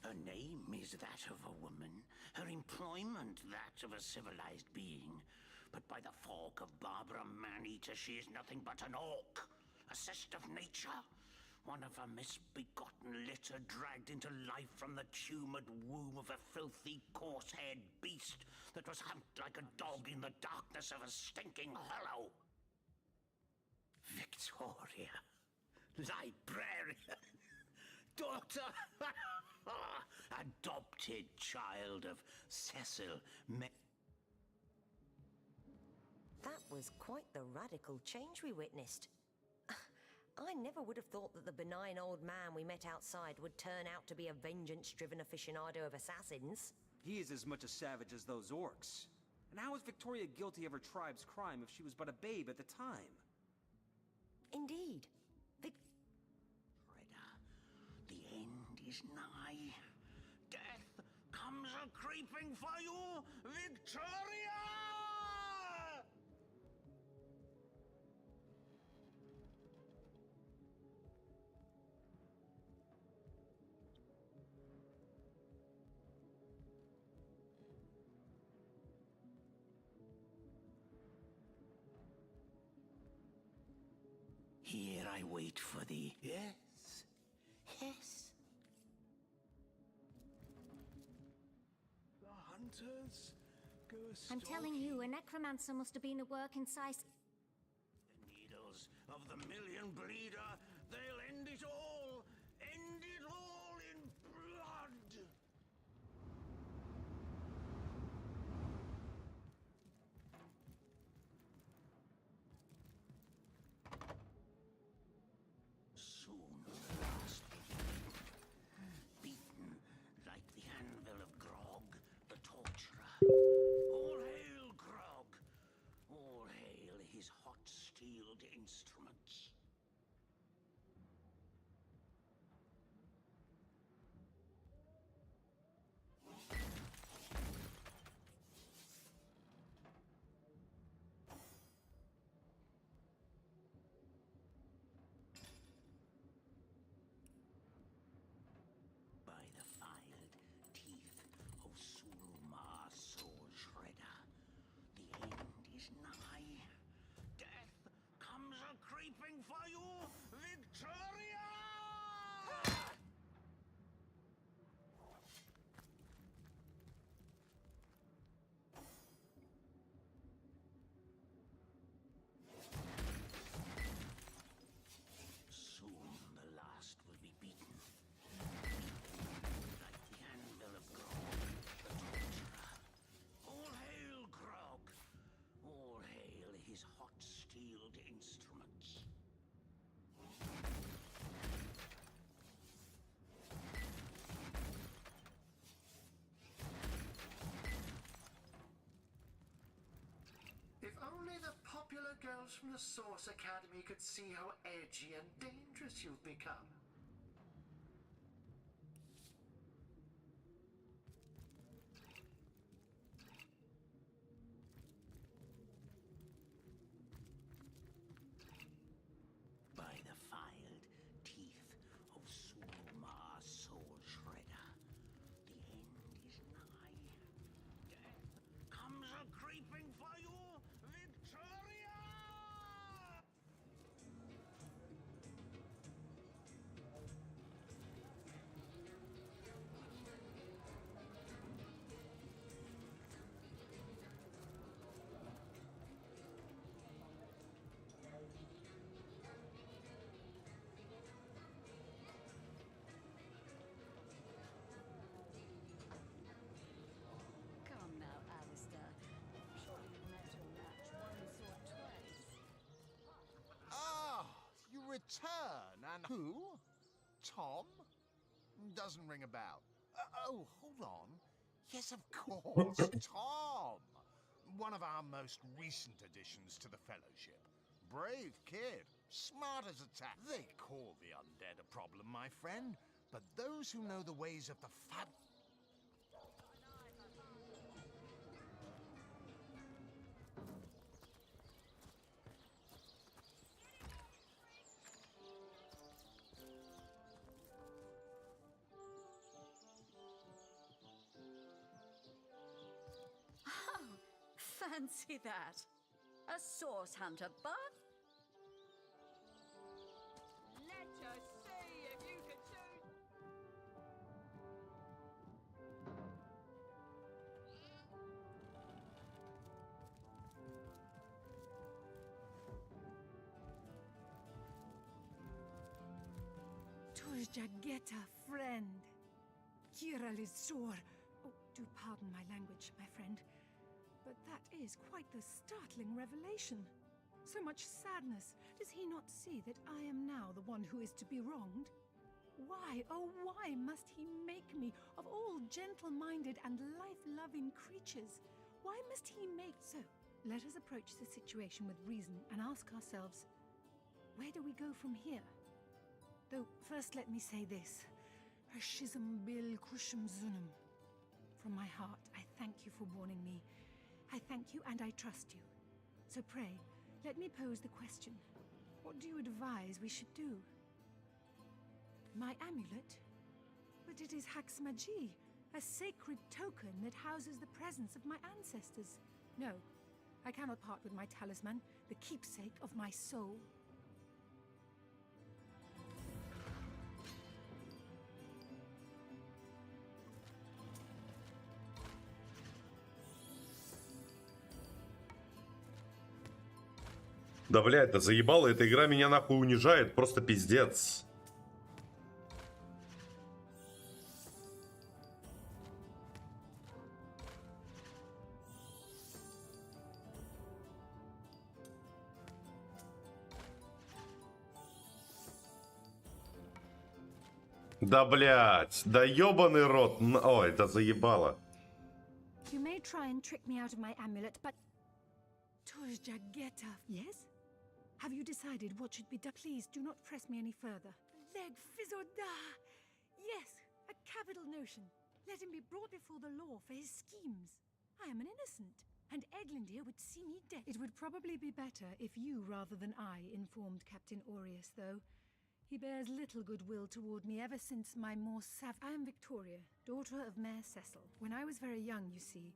Her name is that of a woman, her employment that of a civilized being. But by the fork of Barbara Man-Eater, she is nothing but an orc, a cyst of nature, one of a misbegotten litter dragged into life from the tumoured womb of a filthy, coarse-haired beast that was humped like a dog in the darkness of a stinking hollow. Victoria, librarian, daughter, adopted child of Cecil That was quite the radical change we witnessed. I never would have thought that the benign old man we met outside would turn out to be a vengeance-driven aficionado of assassins. He is as much a savage as those orcs. And how is Victoria guilty of her tribe's crime if she was but a babe at the time? Indeed. Freda, the end is nigh. Death comes a-creeping for you, Victoria! Here I wait for thee. Yes. Yes. The hunters go I'm telling you, a necromancer must have been at work inside. The needles of the million bleeder, they'll end it all. End it all in blood. Soon the last will be beaten like the anvil of Grog, the torturer. All hail Grog! All hail his hot-steeled instruments. By the filed teeth of Sulumar Soul Shredder, the end is nigh. Death comes a-creeping for you, Victoria! Soon the last will be beaten. Like the anvil of Grog, the torturer. All hail Grog! All hail his hot-steeled instruments. If only the popular girls from the Source Academy could see how edgy and dangerous you've become. By the filed teeth of Sulumar Soul Shredder, the end is nigh. Death comes a-creeping for you, Victoria! Come now, Alistair. Surely you've met your match once or twice. Ah, you return, and who? Tom? Doesn't ring a bell. Oh, hold on. Yes, of course, Tom. One of our most recent additions to the Fellowship. Brave kid, smart as a tack. They call the undead a problem, my friend, but those who know the ways of the fab... Fancy that. A source hunter, but... Let us see if you can choose... Jageta, friend. Kira Lizor. Oh, do pardon my language, my friend. But that is quite the startling revelation. So much sadness. Does he not see that I am now the one who is to be wronged? Why, oh why must he make me, of all gentle-minded and life-loving creatures? Why must he make so? Let us approach the situation with reason and ask ourselves, where do we go from here? Though, first let me say this. Hashizm bil kushum zunum. From my heart, I thank you for warning me. I thank you and I trust you. So pray, let me pose the question. What do you advise we should do? My amulet? But it is Haxmaji, a sacred token that houses the presence of my ancestors. No, I cannot part with my talisman, the keepsake of my soul. Да, блядь, да заебала, эта игра меня нахуй унижает, просто пиздец. Да, блядь, да ёбаный рот, ой, да заебала. You may try and trick me out of my amulet, but... Jageta, yes? Have you decided what should be done? Please do not press me any further. Leg Fizoda! Yes, a capital notion. Let him be brought before the law for his schemes. I am an innocent, and Eglandir would see me dead. It would probably be better if you rather than I informed Captain Aureus, though. He bears little goodwill toward me ever since my more I am Victoria, daughter of Mayor Cecil. When I was very young, you see,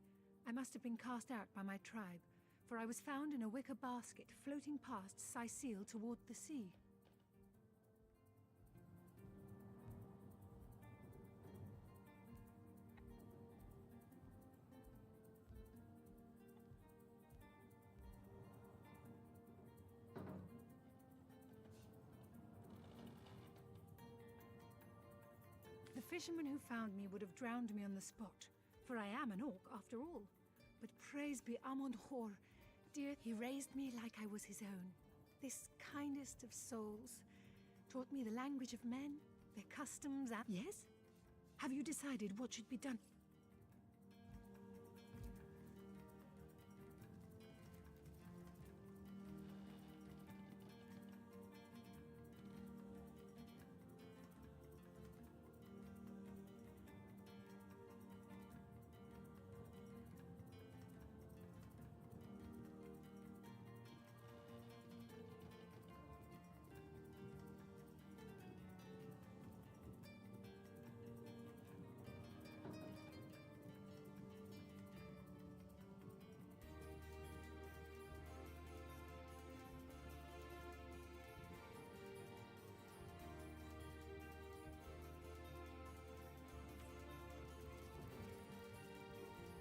I must have been cast out by my tribe, for I was found in a wicker basket floating past Sicile toward the sea. The fisherman who found me would have drowned me on the spot, for I am an orc after all. But praise be Amon Hor, dear, he raised me like I was his own. This kindest of souls taught me the language of men, their customs and... Yes? Have you decided what should be done?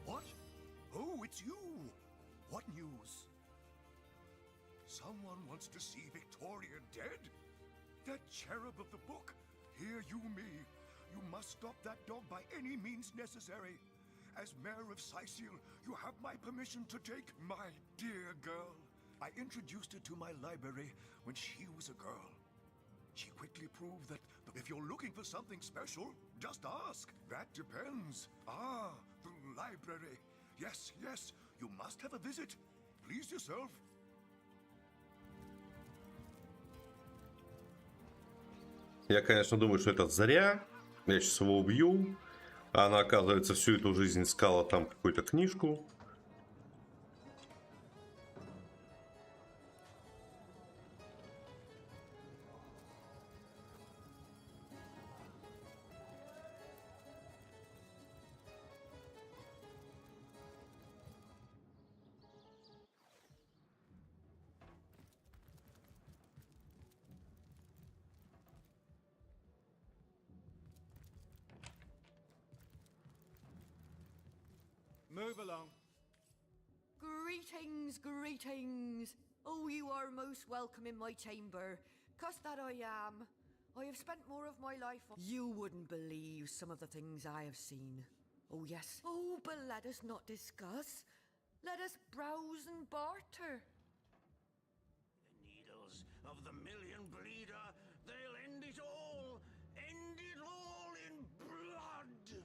What? Oh, it's you! What news? Someone wants to see Victoria dead? That cherub of the book? Hear you me. You must stop that dog by any means necessary. As mayor of Sicile, you have my permission to take my dear girl. I introduced her to my library when she was a girl. She quickly proved that if you're looking for something special, just ask. That depends. Ah, the library. Yes, yes, you must have a visit. Please yourself. Я, конечно, думаю, что это зря. Я сейчас его убью. А она, оказывается, всю эту жизнь искала там какую-то книжку. Greetings, greetings. Oh, you are most welcome in my chamber, 'cause that I am. I have spent more of my life on... You wouldn't believe some of the things I have seen. Oh, yes. Oh, but let us not discuss. Let us browse and barter. The needles of the million bleeder, they'll end it all! End it all in blood!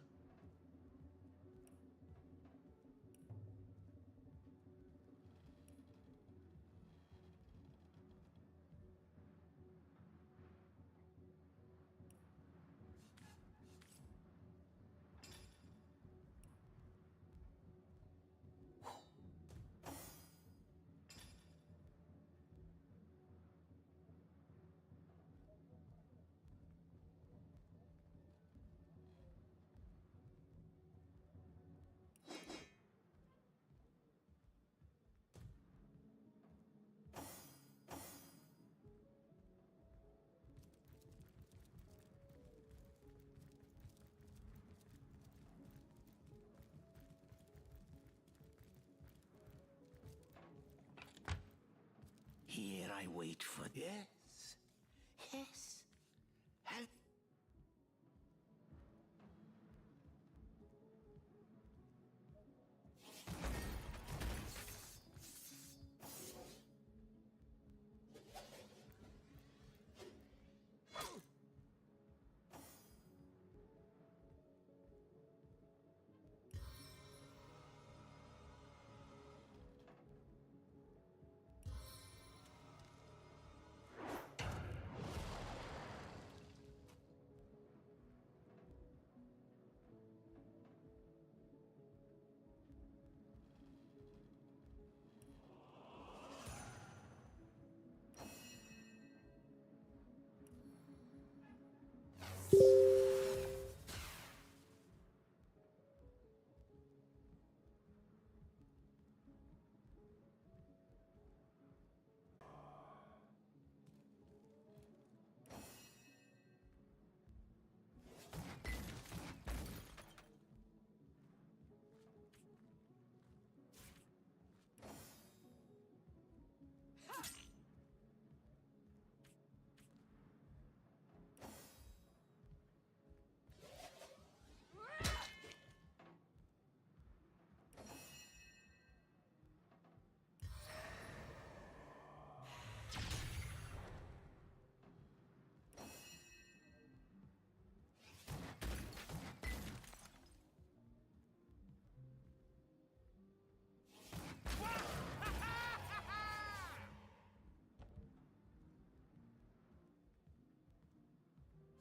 Here I wait for... Yes. Yes. Help.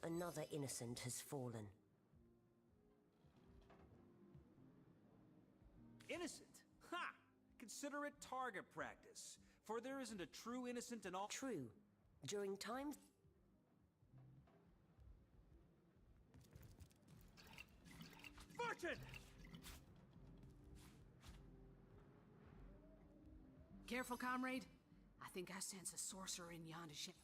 Another innocent has fallen. Innocent? Ha! Consider it target practice, for there isn't a true innocent in all... True. During times... Fortune! Careful, comrade. I think I sense a sorcerer in yonder ship.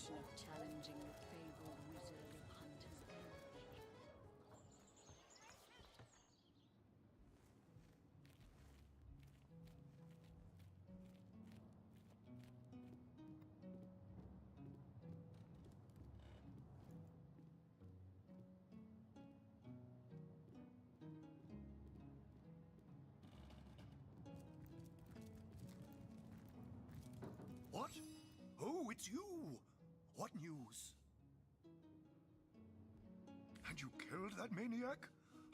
intention of challenging the fabled wizard of Hunter's Guild. What? Oh, it's you! What news? And you killed that maniac?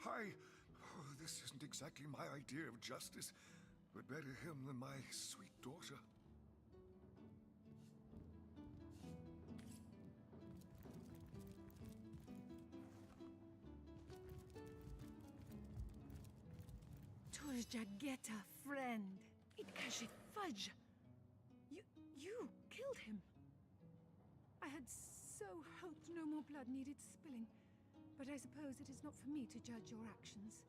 Oh, this isn't exactly my idea of justice, but better him than my sweet daughter. Jageta, friend. It Kashif Fudge. You killed him. I had so hoped no more blood needed spilling, but I suppose it is not for me to judge your actions.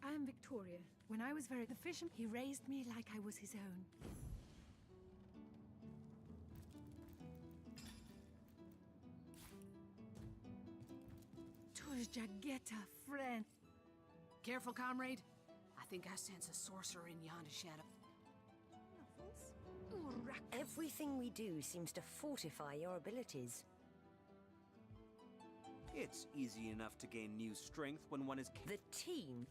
I am Victoria. When I was the fisherman, he raised me like I was his own. Jageta, friend. Careful, comrade. I think I sense a sorcerer in yonder shadow. Everything we do seems to fortify your abilities. It's easy enough to gain new strength when one is... The team...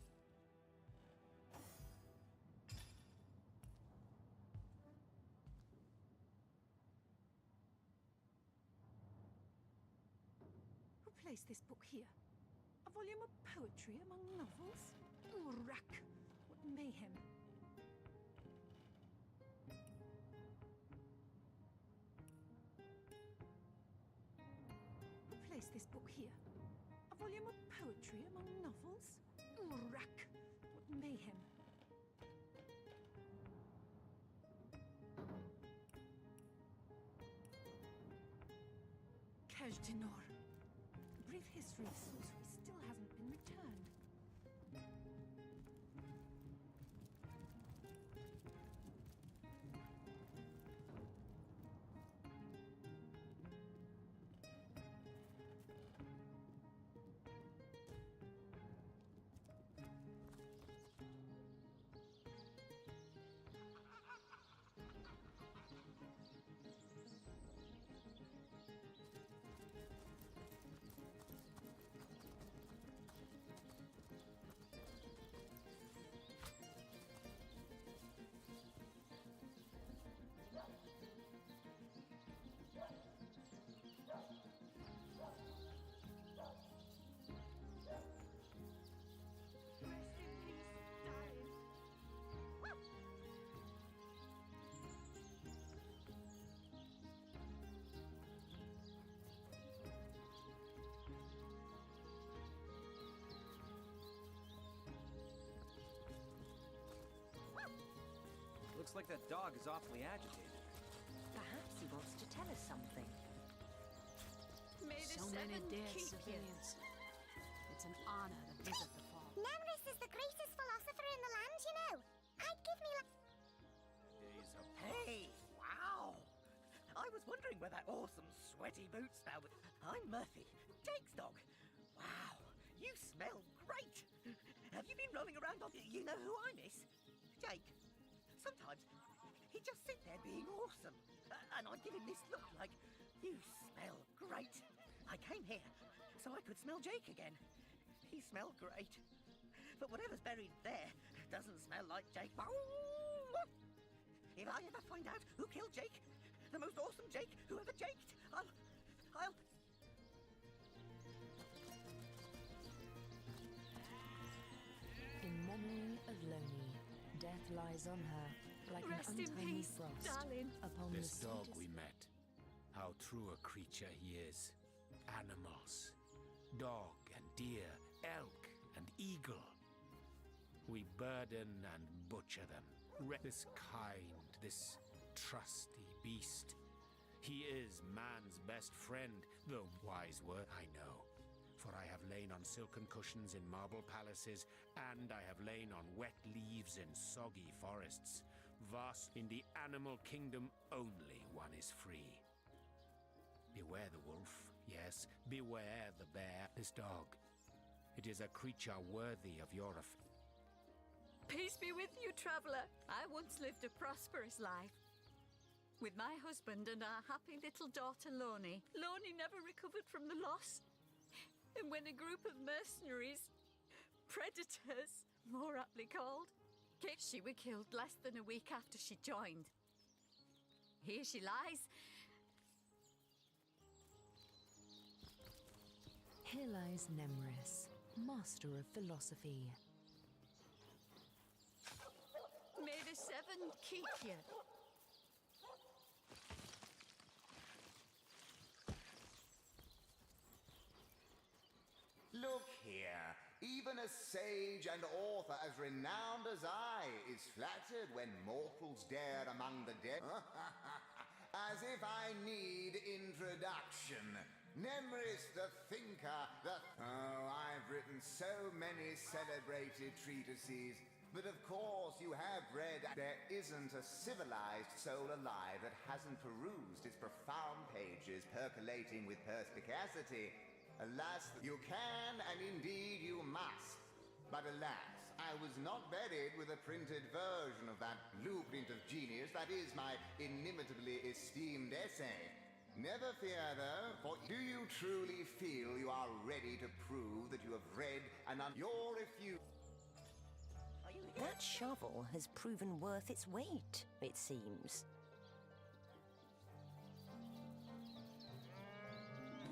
Who placed this book here? A volume of poetry among novels? Urak! What mayhem! Who placed this book here? A volume of poetry among novels? Urak! What mayhem! Kajdanor. The brief history of sorcery still hasn't been returned. Looks like that dog is awfully agitated. Perhaps he wants to tell us something. May the So many seven dead keep you. civilians. It's an honor to visit the fall. Nemris is the greatest philosopher in the land, you know. I'd give me like... Days of... Hey, wow! I was wondering where that awesome sweaty boot smell was. I'm Murphy, Jake's dog. Wow, you smell great! Have you been rolling around on... You know who I miss? Jake. Sometimes he'd just sit there being awesome, and I'd give him this look like, you smell great. I came here so I could smell Jake again. He smelled great. But whatever's buried there doesn't smell like Jake. If I ever find out who killed Jake, the most awesome Jake who ever jaked, I'll... In memory of Loni, death lies on her like Rest an in untimely peace, frost darling. upon This the dog sweetest... we met, how true a creature he is. Animals, dog and deer, elk and eagle. We burden and butcher them. This kind, this trusty beast. He is man's best friend, though wise word I know. For I have lain on silken cushions in marble palaces, and I have lain on wet leaves in soggy forests. Vast in the animal kingdom, only one is free. beware the wolf, yes, beware the bear. This dog, it is a creature worthy of your Peace be with you, traveller. I once lived a prosperous life with my husband and our happy little daughter, Loni. Loni never recovered from the loss. And when a group of mercenaries, predators, more aptly called, she was killed less than a week after she joined. Here she lies. Here lies Nemris, master of philosophy. May the seven keep you. Look here, even a sage and author as renowned as I is flattered when mortals dare among the dead. As if I need introduction. Nemris the thinker, Oh, I've written so many celebrated treatises. But of course you have read there isn't a civilized soul alive that hasn't perused its profound pages percolating with perspicacity. Alas, you can and indeed you must. But alas, I was not buried with a printed version of that blueprint of genius that is my inimitably esteemed essay. Never fear though, for do you truly feel you are ready to prove that you have read and your refuse? That shovel has proven worth its weight, it seems.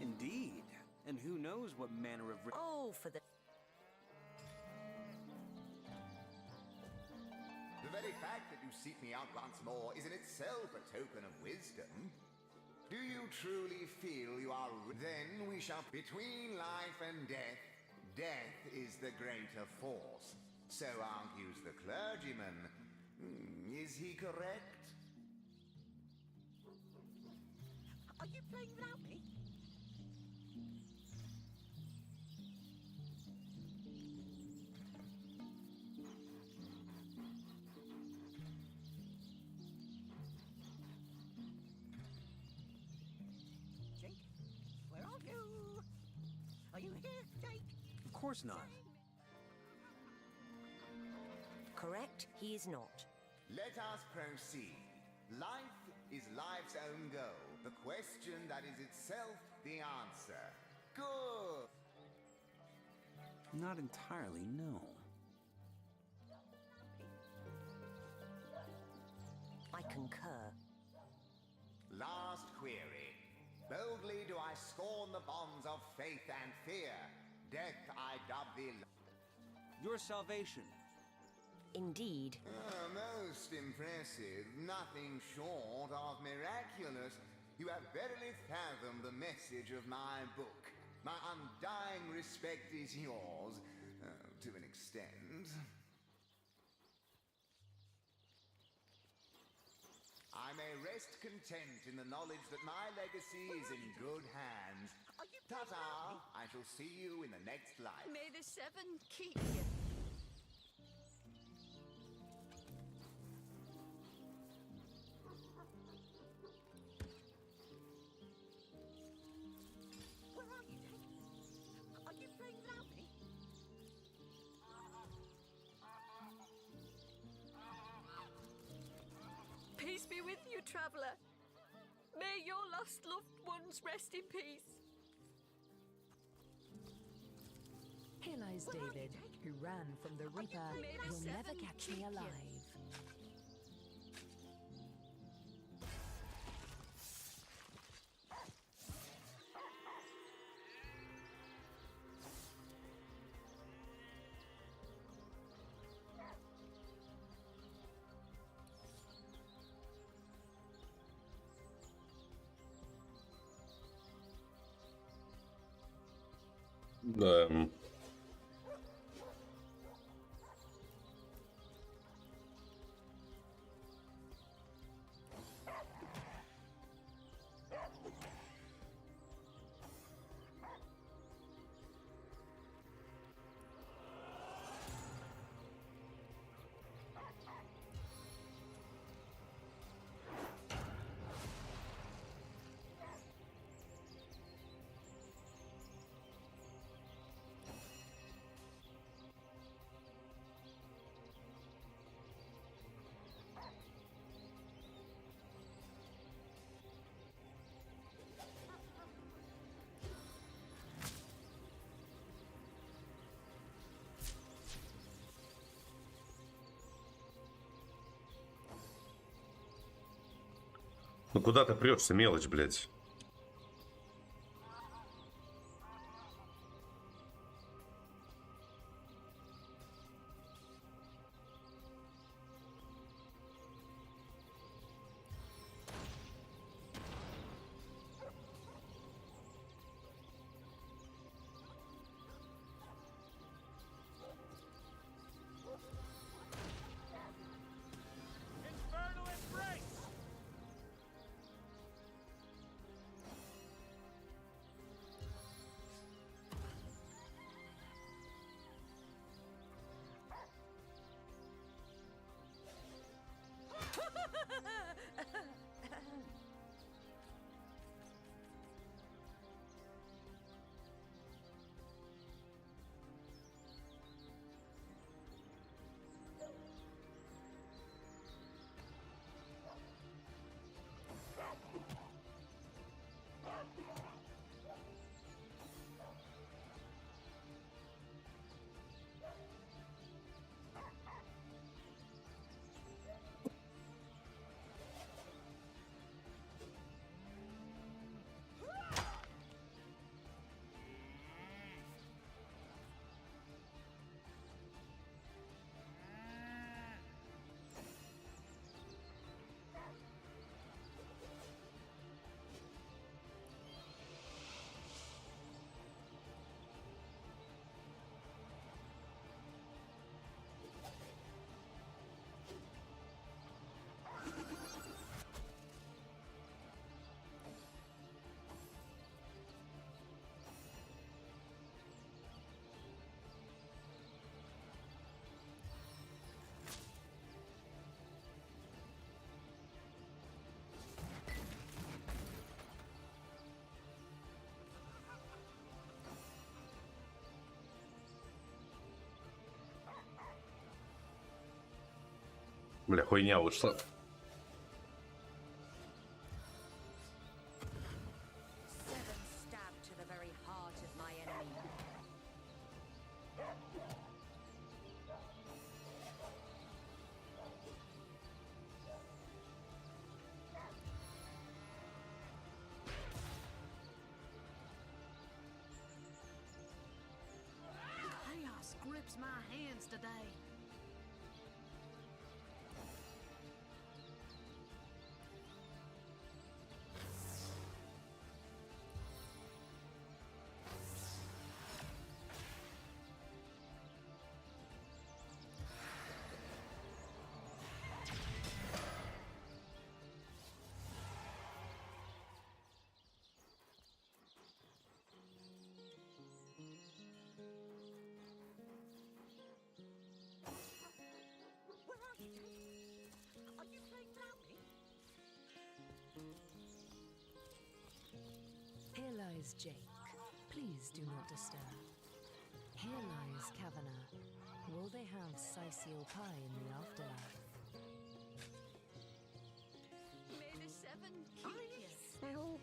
Indeed. And who knows what manner of... Oh, for the... The very fact that you seek me out once more is in itself a token of wisdom. Do you truly feel you are... Then we shall... Between life and death, death is the greater force. So argues the clergyman. Is he correct? Are you playing without me? Jake, where are you? Are you here, Jake? Of course not. Correct, he is not. Let us proceed. Life is life's own goal. The question that is itself the answer. Good! Not entirely, no. I concur. Last query. Boldly do I scorn the bonds of faith and fear. Death I dub thee... Your salvation. Indeed. Most impressive. Nothing short of miraculous. You have verily fathomed the message of my book. My undying respect is yours, to an extent. I may rest content in the knowledge that my legacy is in good hands. Ta-ta! I shall see you in the next life. May the seven keep you. Where are you, Jake? Are you playing without me? Peace be with you, traveller. May your lost loved ones rest in peace. Here lies David, who ran from the Reaper. You'll never catch me alive. Да. Ну куда ты прешься, мелочь, блядь? Infernal embrace! Бля, хуйня вышла. Seven stabbed to the very heart of my enemy. Chaos grips my hands today. Where are you, Jake? Are you playing without me? Here lies Jake. Please do not disturb. Here lies Kavanagh. Will they have Sicil pie in the afterlife? May the seven keep you. Smell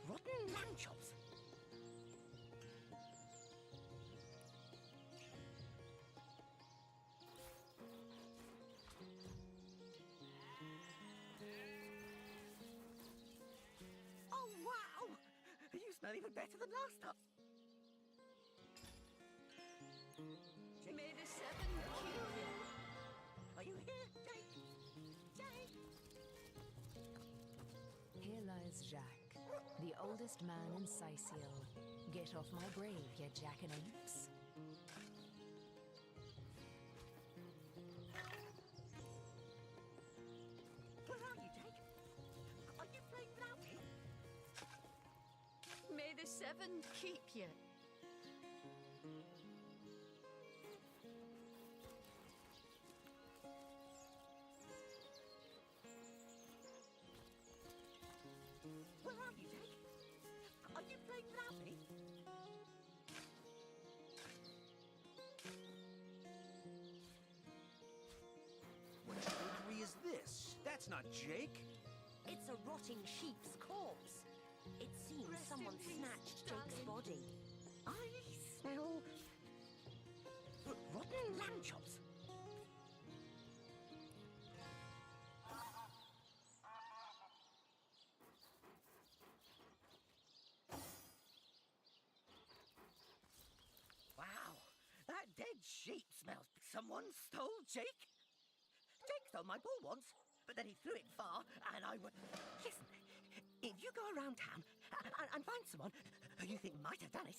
rotten lamb chops. Oh wow! You smell even better than last time. May the seven keep you. Are you here, Jake? Jake? Here lies Jacques, the oldest man in Sicil. Get off my grave, ye jackanapes. Where are you, Jake? Are you playing without me? May the seven keep you. Where are you, Jake? Are you playing without me? What bakery is this? That's not Jake. It's a rotting sheep's corpse. It seems someone snatched Jake's body. I smell rotten lamb chops. Someone stole Jake? Jake stole my ball once, but then he threw it far, and I would... Listen, if you go around town and find someone who you think might have done it,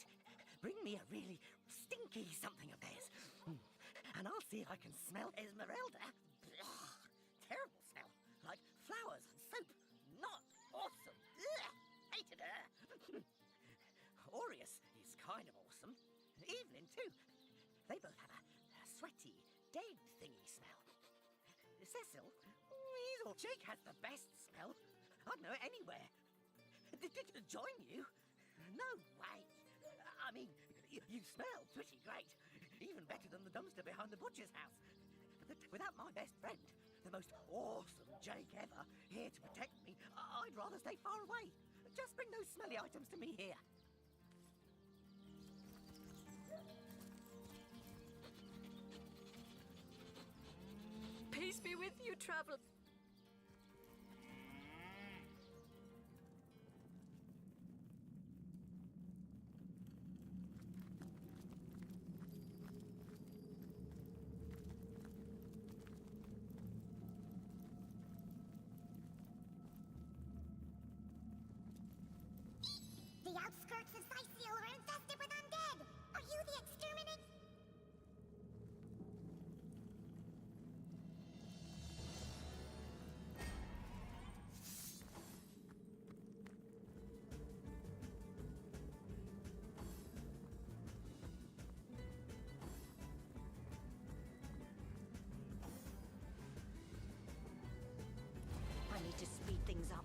bring me a really stinky something of theirs. And I'll see if I can smell Esmeralda. Ugh, terrible smell, like flowers and soap. Not awesome. Ugh, hated her. Aureus is kind of awesome. Evelyn, too. They both have a sweaty, dead thingy smell. Cecil, he's all... Jake has the best smell. I'd know it anywhere. Did join you? No way. I mean, you smell pretty great. Even better than the dumpster behind the butcher's house. But without my best friend, the most awesome Jake ever, here to protect me, I'd rather stay far away. Just bring those smelly items to me here. Peace be with you, traveler. The outskirts of Sicil are infested with undead! Are you the exterminator? I need to speed things up.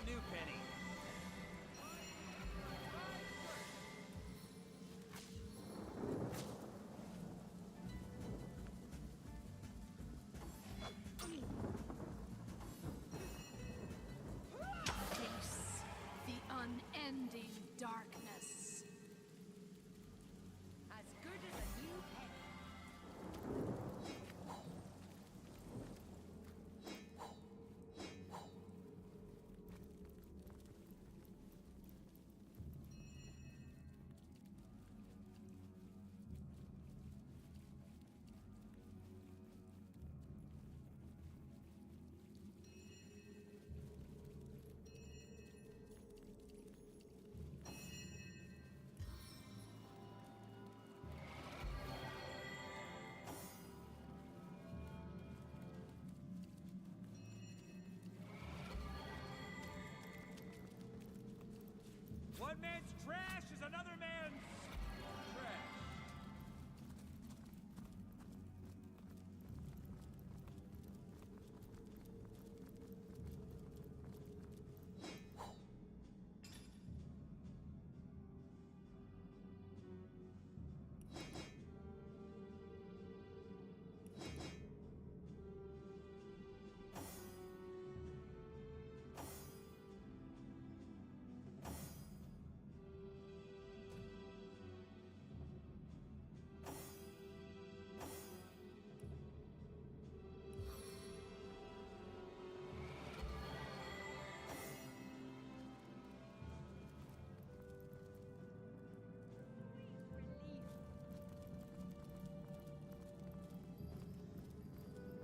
a new penny. Face the unending darkness. As good as a new penny. One man's trash is another man's trash.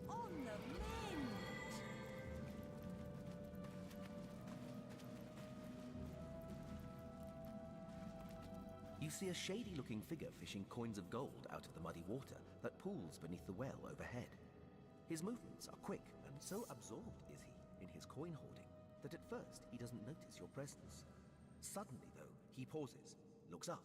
On the mend. You see a shady-looking figure fishing coins of gold out of the muddy water that pools beneath the well overhead. His movements are quick, and so absorbed is he in his coin hoarding that at first he doesn't notice your presence. Suddenly, though, he pauses, looks up,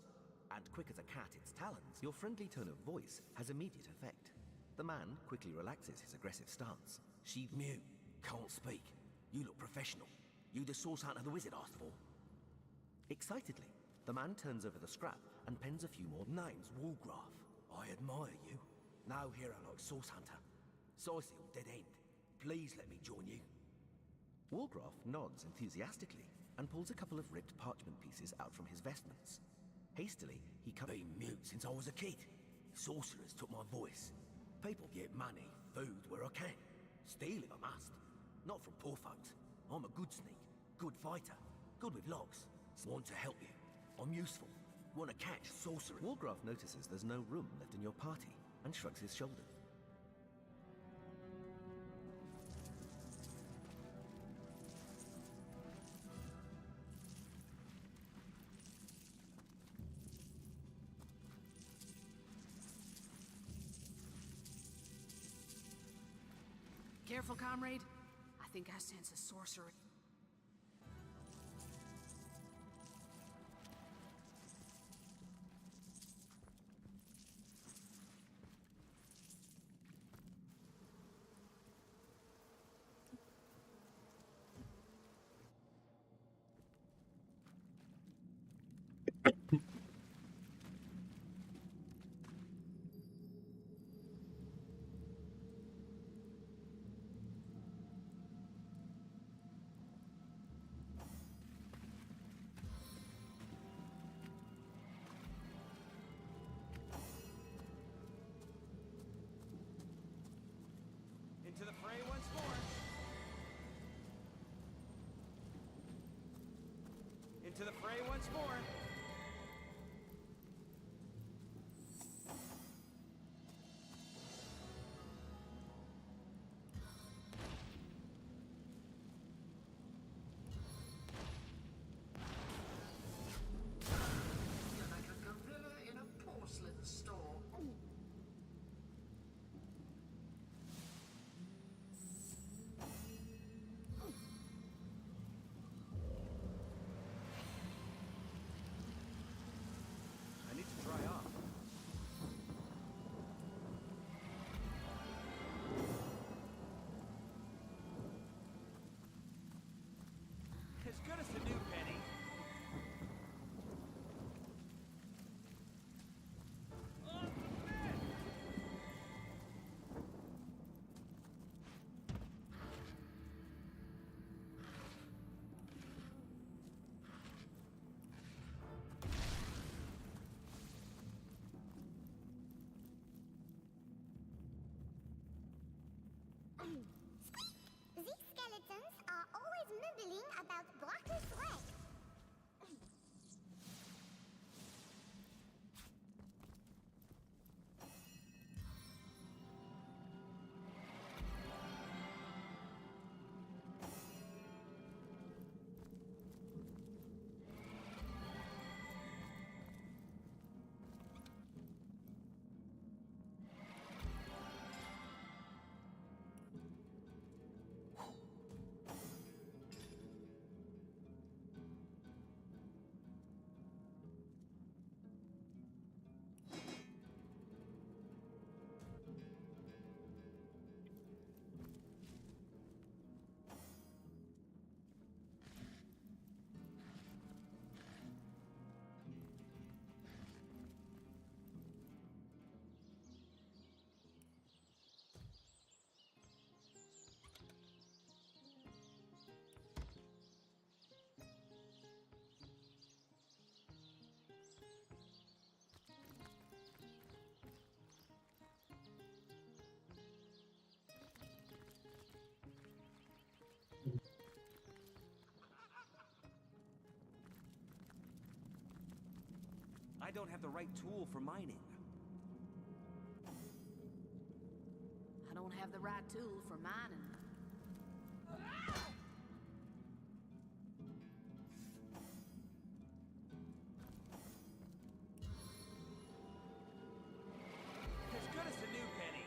and quick as a cat its talons, your friendly tone of voice has immediate effect. The man quickly relaxes his aggressive stance. She's mute, can't speak. You look professional. You the source hunter the wizard asked for? Excitedly, the man turns over the scrap and pens a few more. Name's Woolgraf. I admire you. No hero like Source Hunter. Siceal, dead end. Please let me join you. Woolgraf nods enthusiastically and pulls a couple of ripped parchment pieces out from his vestments. Hastily, he Been mute since I was a kid. Sorcerers took my voice. People get money, food where I can. Steal if I must. Not from poor folks. I'm a good sneak, good fighter, good with logs. Want to help you. I'm useful. Want to catch sorcerers. Woolgraf notices there's no room left in your party and shrugs his shoulders. Careful, comrade. I think I sense a sorcerer. Into the fray once more. Into the fray once more. You're like a gorilla in a porcelain store. don't have the right tool for mining. I don't have the right tool for mining. As good as a new penny.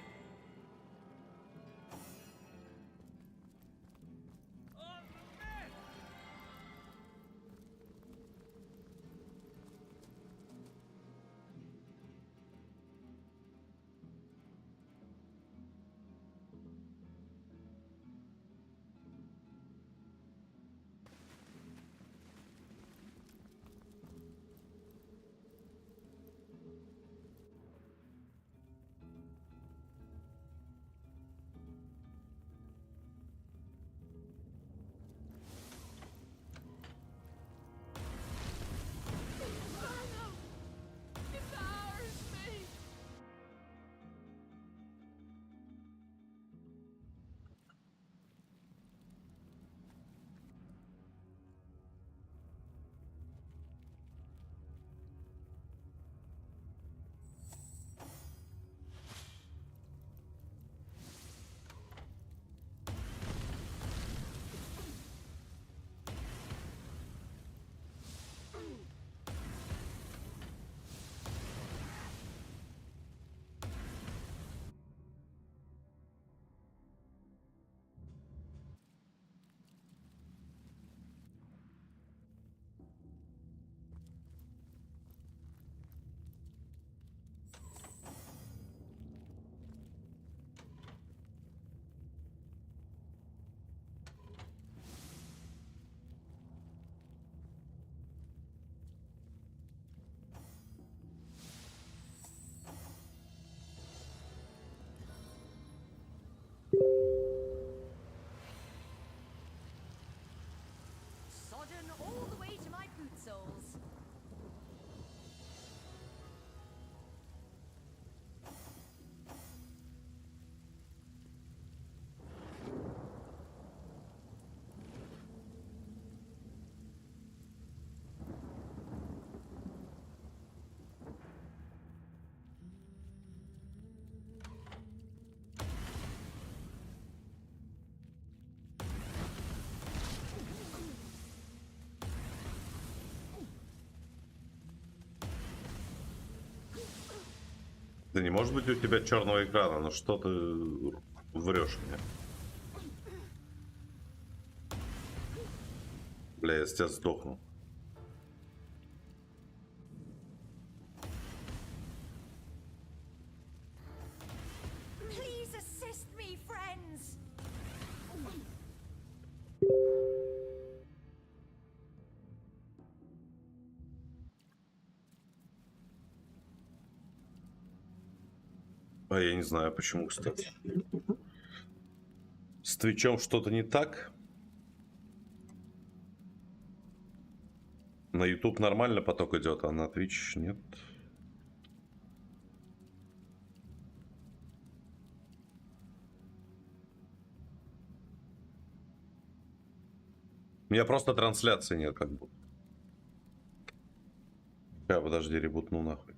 Sodden all the way to my boot soles. Да не может быть у тебя черного экрана, но что ты врешь мне? Бля, я сейчас сдохну. Please assist me, friends. А я не знаю почему, кстати. С Твичом что-то не так? На YouTube нормально поток идет, а на Twitch нет. У меня просто трансляции нет, как бы. Подожди, ребутну нахуй.